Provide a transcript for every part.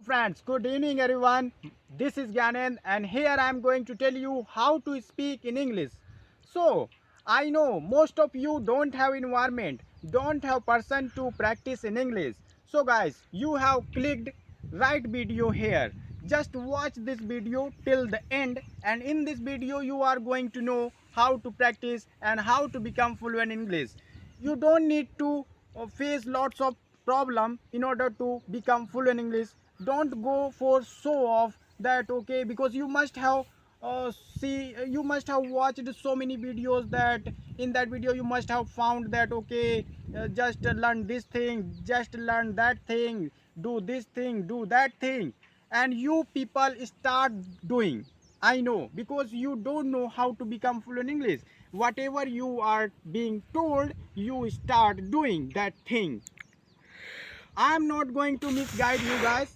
Friends, good evening everyone. This is Gyanend and here I am going to tell you how to speak in English. So, I know most of you don't have environment, don't have person to practice in English. So guys, you have clicked right video here. Just watch this video till the end, and in this video you are going to know how to practice and how to become fluent in English. You don't need to face lots of problem in order to become fluent in English. Don't go for show off that, okay, because you must have you must have watched so many videos that in that video you must have found that, okay, just learn this thing, just learn that thing, do this thing, do that thing, and you people start doing. I know, because you don't know how to become fluent in English. Whatever you are being told, you start doing that thing. I'm not going to misguide you guys.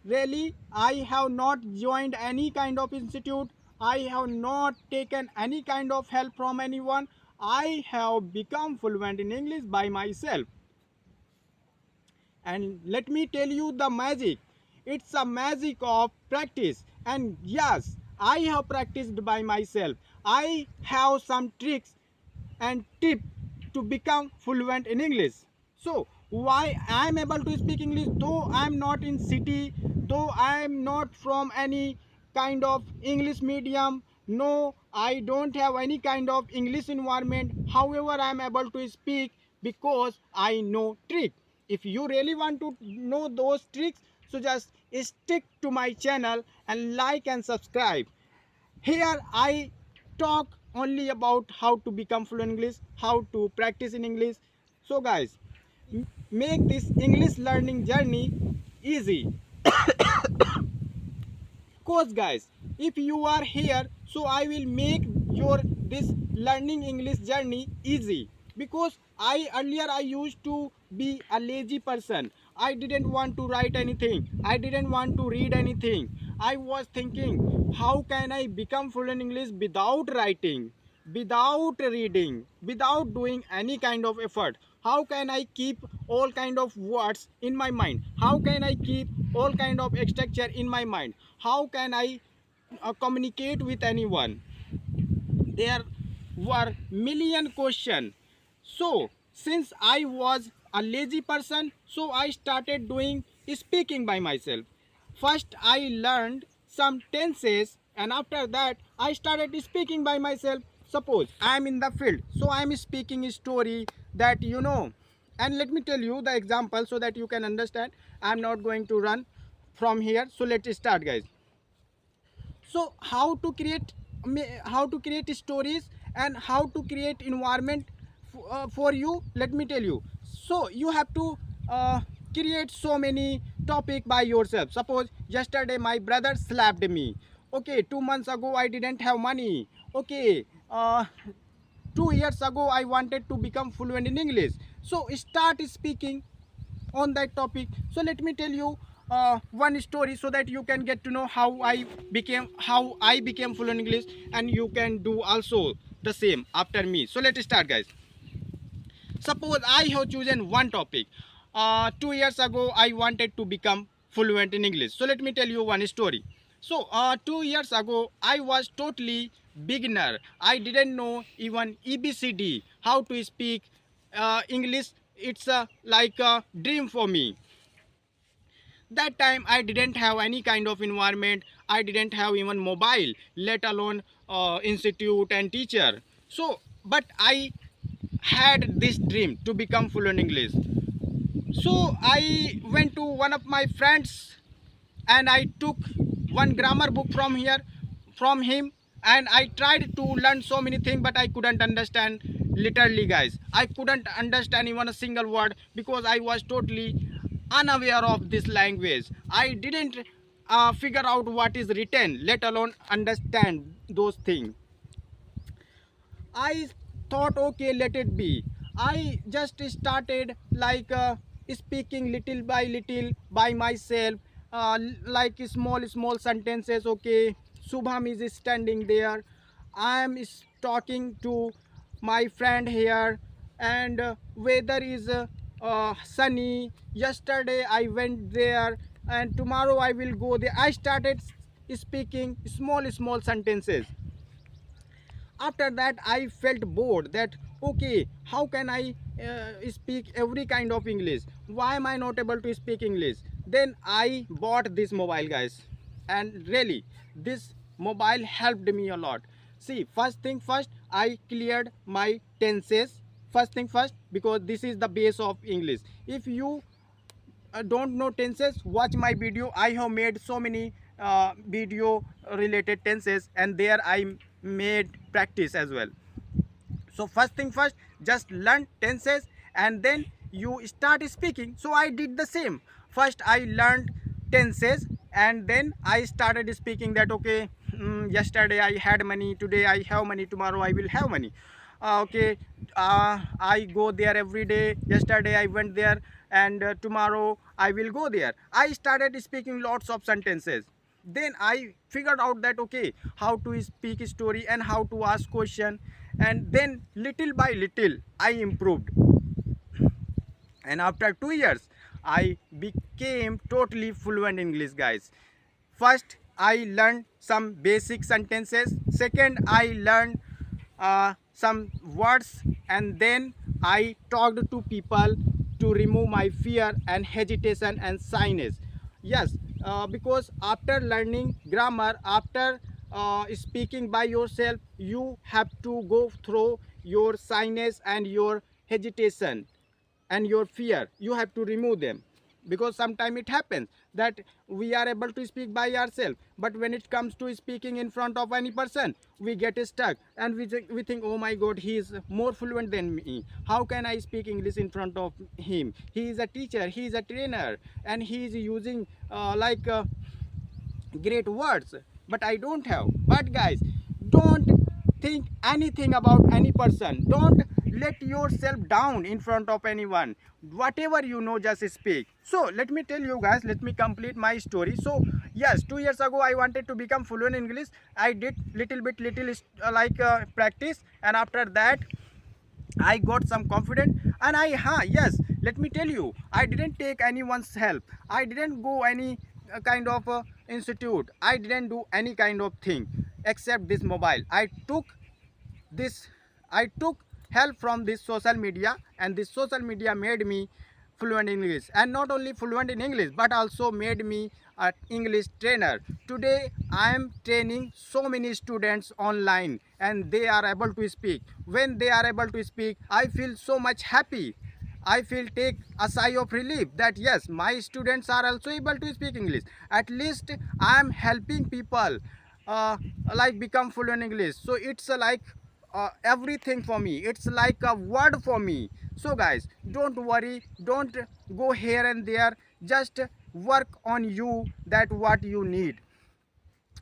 Really, I have not joined any kind of institute. I have not taken any kind of help from anyone. I have become fluent in English by myself. And let me tell you the magic. It's a magic of practice. And yes, I have practiced by myself. I have some tricks and tips to become fluent in English. So why I am able to speak English, though I am not in city, though I am not from any kind of English medium, no, I don't have any kind of English environment. However, I am able to speak because I know trick. If you really want to know those tricks, so just stick to my channel and like and subscribe. Here I talk only about how to become fluent in English, how to practice in English. So guys, make this English learning journey easy. Cause guys, if you are here, so I will make your this learning English journey easy, because I used to be a lazy person. I didn't want to write anything, I didn't want to read anything. I was thinking, how can I become fluent in English without writing, without reading, without doing any kind of effort? How can I keep all kind of words in my mind? How can I keep all kind of structure in my mind? How can I communicate with anyone? There were million questions. So since I was a lazy person, so I started doing speaking by myself. First I learned some tenses, and after that I started speaking by myself. Suppose I am in the field, so I am speaking a story that you know. And let me tell you the example so that you can understand. I am not going to run from here, so let's start guys. So how to create stories and how to create environment for you, let me tell you. So you have to create so many topic by yourself. Suppose yesterday my brother slapped me. Okay, 2 months ago I didn't have money. Okay, 2 years ago I wanted to become fluent in English. So start speaking on that topic. So let me tell you one story so that you can get to know how I became fluent in English, and you can do also the same after me. So let's start guys. Suppose I have chosen one topic. 2 years ago I wanted to become fluent in English. So let me tell you one story. So 2 years ago I was totally beginner. I didn't know even EBCD, how to speak English. It's like a dream for me. That time I didn't have any kind of environment. I didn't have even mobile, let alone institute and teacher. So but I had this dream to become fluent English. So I went to one of my friends and I took one grammar book from him, and I tried to learn so many things, but I couldn't understand. Literally guys, I couldn't understand even a single word because I was totally unaware of this language. I didn't figure out what is written, let alone understand those things. I thought, okay, let it be. I just started like speaking little by little by myself, like small sentences. Okay, Subham is standing there. I am talking to my friend here, and weather is sunny. Yesterday I went there. and tomorrow I will go there. I started speaking small sentences. After that I felt bored that okay, how can I speak every kind of English? Why am I not able to speak English? Then I bought this mobile, guys, and really this mobile helped me a lot. See, first thing first, I cleared my tenses. First thing first, because this is the base of English. If you don't know tenses, watch my video. I have made so many video related tenses, and there I made practice as well. So first thing first, just learn tenses and then you start speaking. So I did the same. First I learned tenses and then I started speaking that okay, yesterday I had money, today I have money, tomorrow I will have money. Okay, I go there every day. Yesterday I went there, and tomorrow I will go there. I started speaking lots of sentences. Then I figured out that okay, how to speak a story and how to ask question, and then little by little I improved. And after 2 years I became totally fluent in English, guys. First I learned some basic sentences. Second I learned some words, and then I talked to people to remove my fear and hesitation and shyness. Yes, because after learning grammar, after speaking by yourself, you have to go through your shyness and your hesitation and your fear. You have to remove them, because sometimes it happens that we are able to speak by ourselves, but when it comes to speaking in front of any person, we get stuck and we think, oh my god, he is more fluent than me, how can I speak English in front of him? He is a teacher, he is a trainer, and he is using great words, but I don't have. But guys, don't think anything about any person. Don't let yourself down in front of anyone. Whatever you know, just speak. So let me tell you guys, let me complete my story. So yes, 2 years ago I wanted to become fluent in English. I did little practice, and after that I got some confidence. And yes, let me tell you, I didn't take anyone's help. I didn't go any kind of institute. I didn't do any kind of thing except this mobile. This I took help from this social media, and this social media made me fluent in English. And not only fluent in English, but also made me an English trainer. Today I am training so many students online, and they are able to speak. When they are able to speak, I feel so much happy. I feel take a sigh of relief that yes, my students are also able to speak English. At least I am helping people become fluent in English. So it's everything for me. It's like a word for me. So guys, don't worry, don't go here and there. Just work on you, that what you need.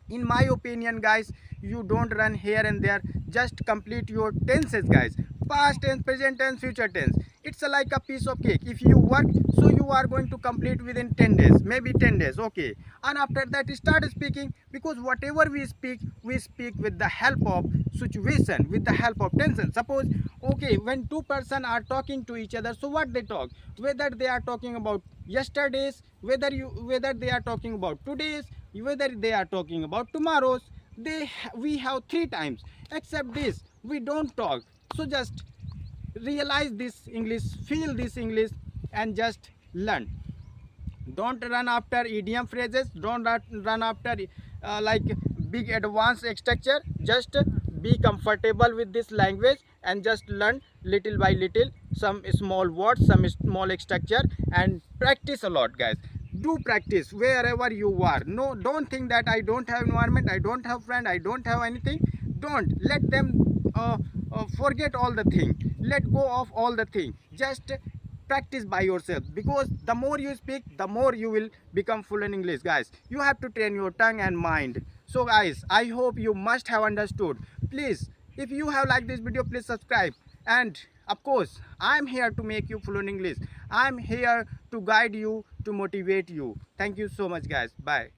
In my opinion, guys, you don't run here and there. Just complete your tenses, guys. Past tense, present tense, future tense. It's like a piece of cake. If you work, so you are going to complete within 10 days, maybe 10 days, okay. And after that start speaking, because whatever we speak with the help of situation, with the help of tension. Suppose okay, when two person are talking to each other, so what they talk, whether they are talking about yesterday's, whether they are talking about today's, whether they are talking about tomorrow's, we have 3 times. Except this, we don't talk. So just realize this English, feel this English, and just learn. Don't run after idiom phrases. Don't run after big advanced structure. Just be comfortable with this language and just learn little by little some small words, some small structure, and practice a lot, guys. Do practice wherever you are. No, don't think that I don't have environment, I don't have friend, I don't have anything. Don't let them forget all the thing. Let go of all the thing. Just practice by yourself, because the more you speak, the more you will become fluent in English, guys. You have to train your tongue and mind. So guys, I hope you must have understood. Please, if you have liked this video, please subscribe. And of course, I'm here to make you fluent English. I'm here to guide you, to motivate you. Thank you so much, guys. Bye.